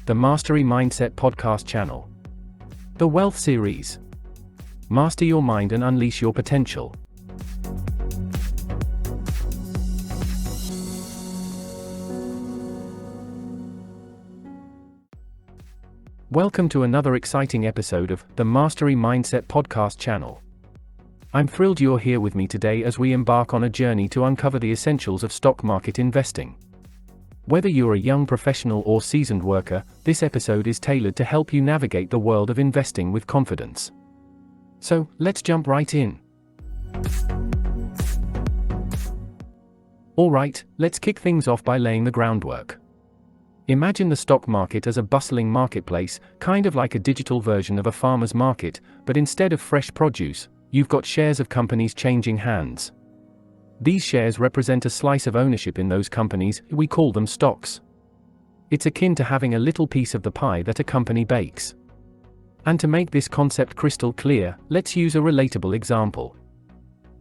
the Mastery Mindset podcast channel. The Wealth Series. Master your mind and unleash your potential. Welcome to another exciting episode of the Mastery Mindset podcast channel. I'm thrilled you're here with me today as we embark on a journey to uncover the essentials of stock market investing. Whether you're a young professional or seasoned worker, this episode is tailored to help you navigate the world of investing with confidence. So, let's jump right in. Alright, let's kick things off by laying the groundwork. Imagine the stock market as a bustling marketplace, kind of like a digital version of a farmer's market, but instead of fresh produce, you've got shares of companies changing hands. These shares represent a slice of ownership in those companies. We call them stocks. It's akin to having a little piece of the pie that a company bakes. And to make this concept crystal clear, let's use a relatable example.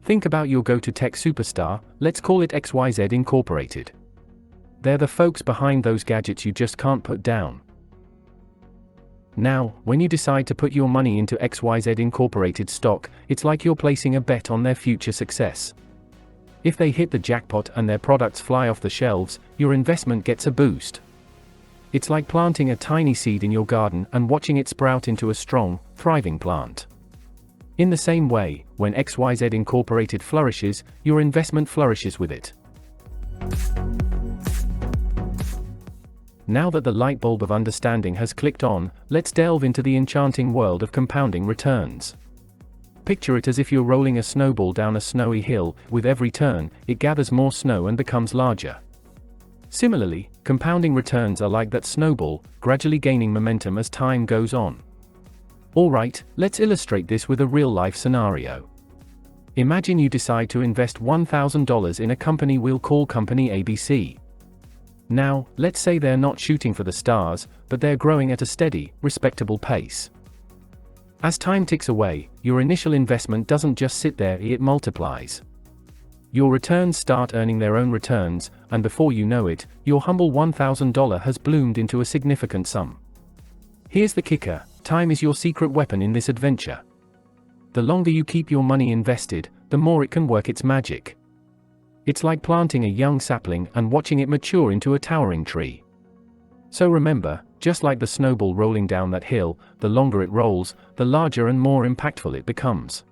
Think about your go-to tech superstar, let's call it XYZ Incorporated. They're the folks behind those gadgets you just can't put down. Now, when you decide to put your money into XYZ Incorporated stock, it's like you're placing a bet on their future success. If they hit the jackpot and their products fly off the shelves, your investment gets a boost. It's like planting a tiny seed in your garden and watching it sprout into a strong, thriving plant. In the same way, when XYZ Incorporated flourishes, your investment flourishes with it. Now that the light bulb of understanding has clicked on, let's delve into the enchanting world of compounding returns. Picture it as if you're rolling a snowball down a snowy hill. With every turn, it gathers more snow and becomes larger. Similarly, compounding returns are like that snowball, gradually gaining momentum as time goes on. Alright, let's illustrate this with a real-life scenario. Imagine you decide to invest $1,000 in a company we'll call Company ABC. Now, let's say they're not shooting for the stars, but they're growing at a steady, respectable pace. As time ticks away, your initial investment doesn't just sit there, it multiplies. Your returns start earning their own returns, and before you know it, your humble $1,000 has bloomed into a significant sum. Here's the kicker: time is your secret weapon in this adventure. The longer you keep your money invested, the more it can work its magic. It's like planting a young sapling and watching it mature into a towering tree. So remember, just like the snowball rolling down that hill, the longer it rolls, the larger and more impactful it becomes.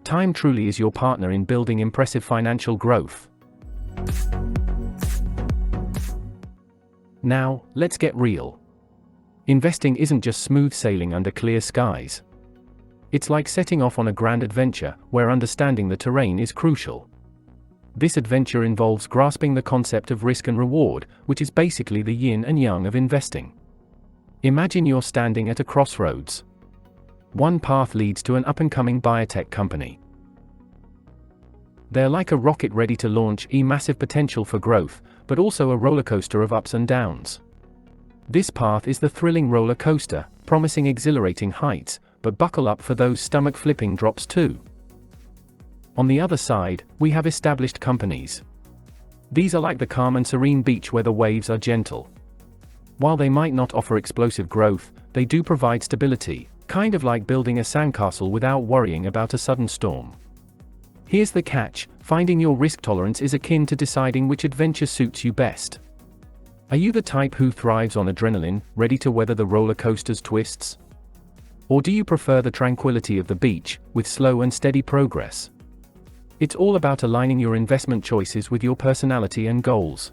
Time truly is your partner in building impressive financial growth. Now, let's get real. Investing isn't just smooth sailing under clear skies. It's like setting off on a grand adventure, where understanding the terrain is crucial. This adventure involves grasping the concept of risk and reward, which is basically the yin and yang of investing. Imagine you're standing at a crossroads. One path leads to an up-and-coming biotech company. They're like a rocket ready to launch, a massive potential for growth, but also a roller coaster of ups and downs. This path is the thrilling roller coaster, promising exhilarating heights, but buckle up for those stomach-flipping drops too. On the other side, we have established companies. These are like the calm and serene beach where the waves are gentle. While they might not offer explosive growth, they do provide stability, kind of like building a sandcastle without worrying about a sudden storm. Here's the catch: finding your risk tolerance is akin to deciding which adventure suits you best. Are you the type who thrives on adrenaline, ready to weather the roller coaster's twists? Or do you prefer the tranquility of the beach, with slow and steady progress? It's all about aligning your investment choices with your personality and goals.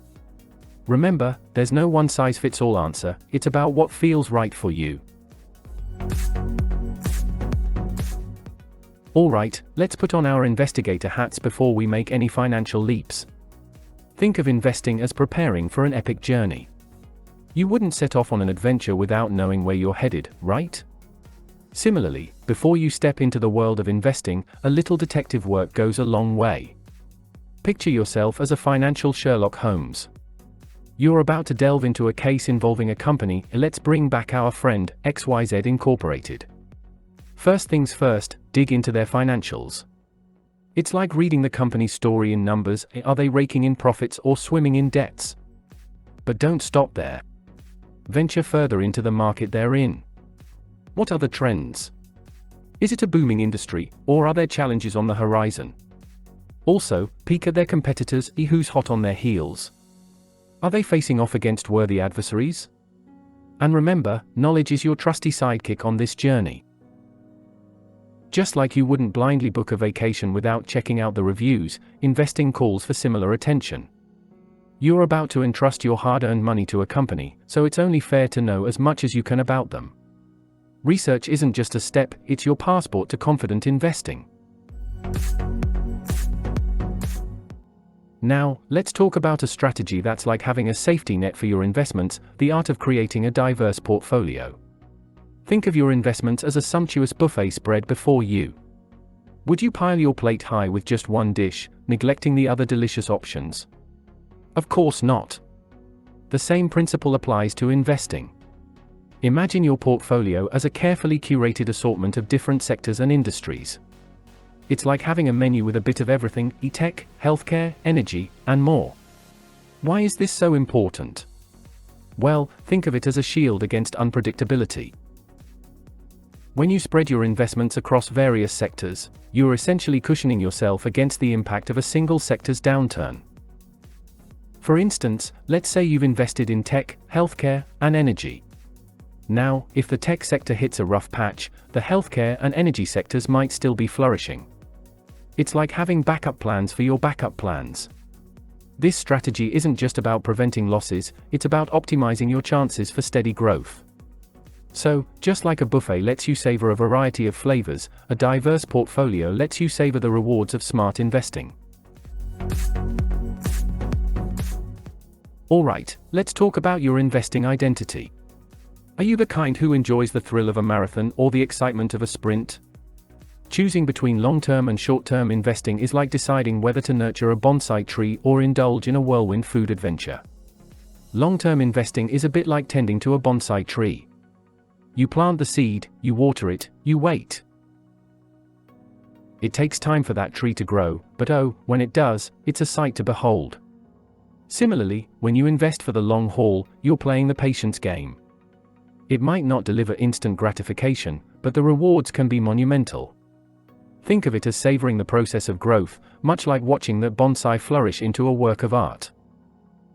Remember, there's no one-size-fits-all answer, it's about what feels right for you. Alright, let's put on our investigator hats before we make any financial leaps. Think of investing as preparing for an epic journey. You wouldn't set off on an adventure without knowing where you're headed, right? Similarly, before you step into the world of investing, a little detective work goes a long way. Picture yourself as a financial Sherlock Holmes. You're about to delve into a case involving a company. Let's bring back our friend, XYZ Incorporated. First things first, dig into their financials. It's like reading the company's story in numbers. Are they raking in profits or swimming in debts? But don't stop there. venture further into the market they're in. What are the trends? Is it a booming industry, or are there challenges on the horizon? Also, peek at their competitors, see who's hot on their heels. Are they facing off against worthy adversaries? And remember, knowledge is your trusty sidekick on this journey. Just like you wouldn't blindly book a vacation without checking out the reviews, investing calls for similar attention. You're about to entrust your hard-earned money to a company, so it's only fair to know as much as you can about them. Research isn't just a step, it's your passport to confident investing. Now, let's talk about a strategy that's like having a safety net for your investments, the art of creating a diverse portfolio. Think of your investments as a sumptuous buffet spread before you. Would you pile your plate high with just one dish, neglecting the other delicious options? Of course not. The same principle applies to investing. Imagine your portfolio as a carefully curated assortment of different sectors and industries. It's like having a menu with a bit of everything: tech, healthcare, energy, and more. Why is this so important? Well, think of it as a shield against unpredictability. When you spread your investments across various sectors, you're essentially cushioning yourself against the impact of a single sector's downturn. For instance, let's say you've invested in tech, healthcare, and energy. Now, if the tech sector hits a rough patch, the healthcare and energy sectors might still be flourishing. It's like having backup plans for your backup plans. This strategy isn't just about preventing losses, it's about optimizing your chances for steady growth. So, just like a buffet lets you savor a variety of flavors, a diverse portfolio lets you savor the rewards of smart investing. Alright, let's talk about your investing identity. Are you the kind who enjoys the thrill of a marathon or the excitement of a sprint? Choosing between long-term and short-term investing is like deciding whether to nurture a bonsai tree or indulge in a whirlwind food adventure. Long-term investing is a bit like tending to a bonsai tree. You plant the seed, you water it, you wait. It takes time for that tree to grow, but oh, when it does, it's a sight to behold. Similarly, when you invest for the long haul, you're playing the patience game. It might not deliver instant gratification, but the rewards can be monumental. Think of it as savoring the process of growth, much like watching that bonsai flourish into a work of art.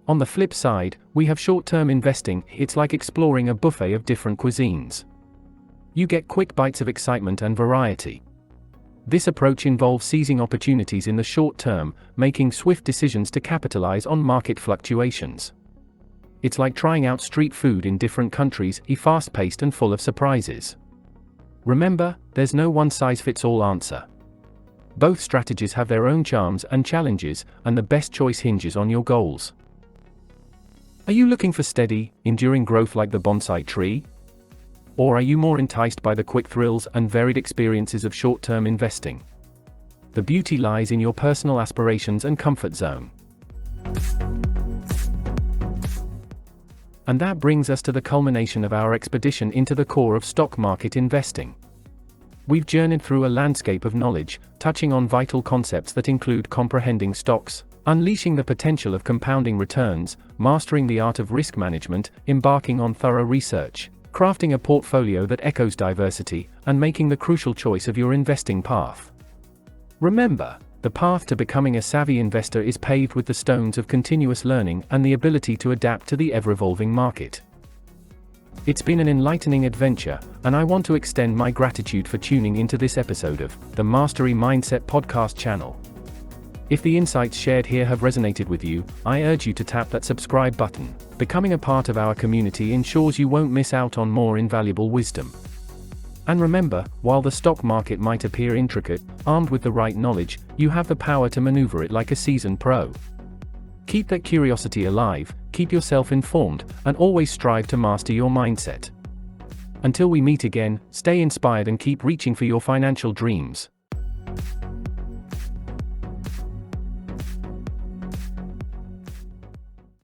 On the flip side, we have short-term investing. It's like exploring a buffet of different cuisines. You get quick bites of excitement and variety. This approach involves seizing opportunities in the short term, making swift decisions to capitalize on market fluctuations. It's like trying out street food in different countries, fast-paced and full of surprises. Remember, there's no one-size-fits-all answer. Both strategies have their own charms and challenges, and the best choice hinges on your goals. Are you looking for steady, enduring growth like the bonsai tree? Or are you more enticed by the quick thrills and varied experiences of short-term investing? The beauty lies in your personal aspirations and comfort zone. And that brings us to the culmination of our expedition into the core of stock market investing. We've journeyed through a landscape of knowledge, touching on vital concepts that include comprehending stocks, unleashing the potential of compounding returns, mastering the art of risk management, embarking on thorough research, crafting a portfolio that echoes diversity, and making the crucial choice of your investing path. Remember, the path to becoming a savvy investor is paved with the stones of continuous learning and the ability to adapt to the ever-evolving market. It's been an enlightening adventure, and I want to extend my gratitude for tuning into this episode of the Mastery Mindset podcast channel. If the insights shared here have resonated with you, I urge you to tap that subscribe button. Becoming a part of our community ensures you won't miss out on more invaluable wisdom. And remember, while the stock market might appear intricate, armed with the right knowledge, you have the power to maneuver it like a seasoned pro. Keep that curiosity alive, keep yourself informed, and always strive to master your mindset. Until we meet again, stay inspired and keep reaching for your financial dreams.